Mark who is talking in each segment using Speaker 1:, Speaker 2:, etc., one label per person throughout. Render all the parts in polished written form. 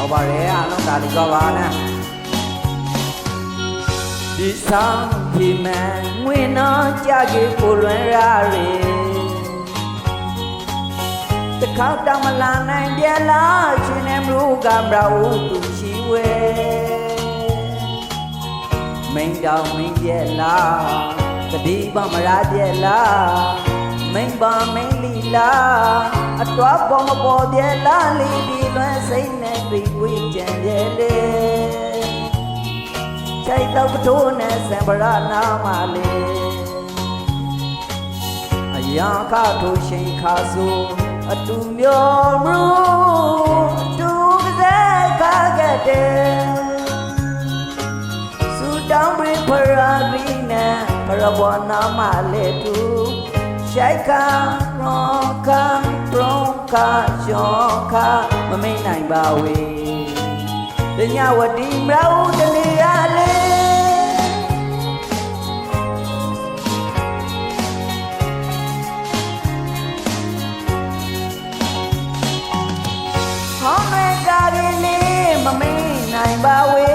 Speaker 1: 好吧人啊弄大的个吧呢ဒီဆောင်ဒီမန်ငွေနော်ကြကြီးကိုလွန်ရရတခါတမလာနိုင်ကြလားရှင်နေမှုကမရဘူးသူရှိဝဲမိန်တောင်မင်းပြက်လားတတိပမရပြက်လားမိန်ပါမိန်လီလားအတော်ပေါ်မပေါ်ပြက်လားလီဒီလွန်စိတ်နဲ့ပြီးဝေးကြံရဲ့လေใจเต้าโตနဲ့စံပရနာမလေးအရာခထိုးရှိန်ခါဆိုအတူမျိုးမလို့အတူကစားခါခဲ့တယ်စူတောင်းပြီးဖရာဘီနဲ့ဖရဘောနာမလေးတူရှိုက်ခါရောခါပရုံခါရောခါမမိတ်နိုင်ပါဝေတညဝတီမရဦးတနေရလေဟောမဲကားလေးမမိတ်နိုင်ပါဝေ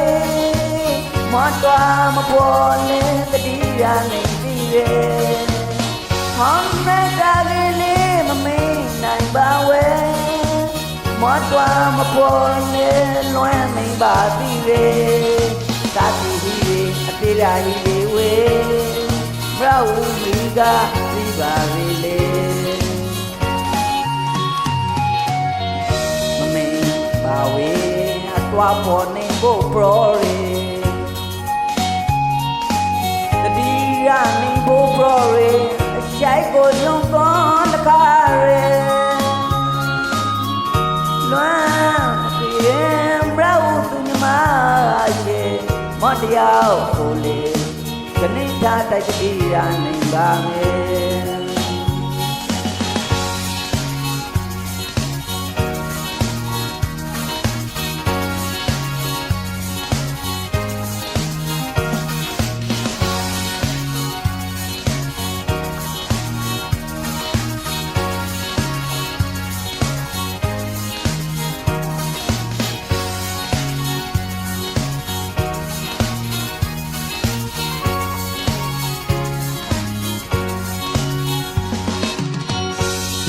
Speaker 1: မောတော်မပေါ်လေတတိယနေပြီလေဟောမဲကားလေးမမိတ်နိုင်ပါဝေမောတော်မပေါ်လေလွမ်းမိန်ပါသည်ရေသာတိဟိရေအတိရာဟိရေဝေမရဝမီကသိပါရေလေမမိန်ပါဝေအတော်ပေါ်နေဖို့ပရောရေတတိယနေဖို့ပရောရေအရှိုက်ကိုညွန်သွန်တခါရေလွမ်းပြေမရဝသူမြမရှိမတရားကိုလေခဏထားတိုက်တိရနိုင်ပါမယ်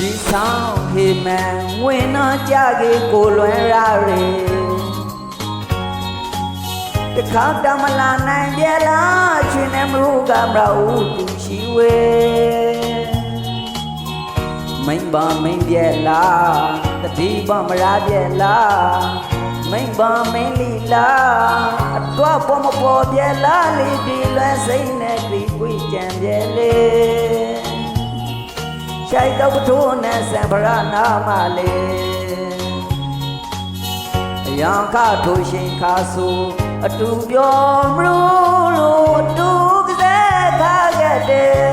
Speaker 1: ဒီဆောင်ဟေမန်ဝင်တော့ကြကြီးကိုလွန်ရရတခါတမလာနိုင်ကြလားရှင်နေမှုကမရဦးသူရှိဝဲမိန်ပါမိန်ပြက်လားတတိပမရပြက်လားမိန်ပါမိန်လီလားအတော့ပေါ်မပေါ်ပြက်လားလီဒီလွယ်စိတ်နဲ့ပြီးဝေးကြံပြက်လေရှိုက်တော့ထိုးနဲ့စံပရနာမလေးအရာခထိုးရှိန်ခါဆိုအတူပြောမလို့အတူကစားခါခဲ့တယ်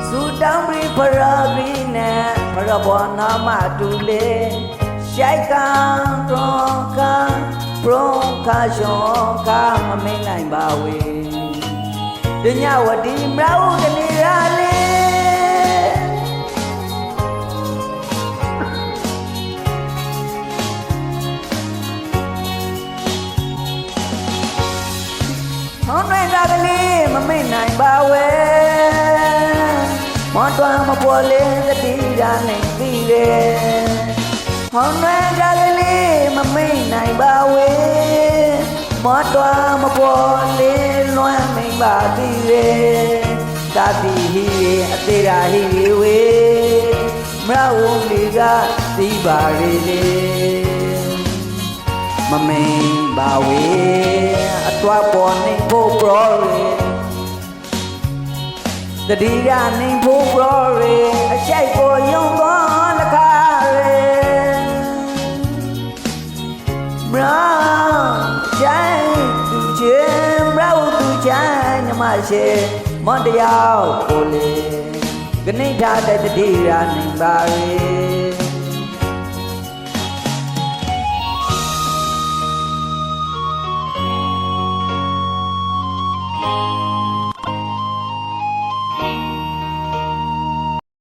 Speaker 1: စူတောင်းပြီးဖရာဘီနဲ့ဖရဘောနာမတူလေရှိုက်ကံရောကံပရုံခါရောကမမင်းနိုင်ပါဝေတညဝတီမရဦးတနေရလေဟောနိုင်တာကလေးမမိတ်နိုင်ပါဝဲမောတော်မပေါ်လေတတိယနိုင်ပြီလေဟောနိုင်တာကလေးမမိတ်နိုင်ပါဝဲမောတော်မပေါ်လေလွမ်းမိန်ပါသည်ရေသာတိဟိရေအသေးရာဟိရေဝေမရဝလီကသိပါရေလေမမိန်ပါဝေအတော်ပေါ်နေဖို့ပရောရေတတိယနေဖို့ပရောရေအရှိုက်ကိုယုံသွားလခါရေမရာချိုင်းသူချင်းမရာသူချိုင်းညမရှိမတရားကိုလေခဏထားတဲ့တတိယနေပါရေ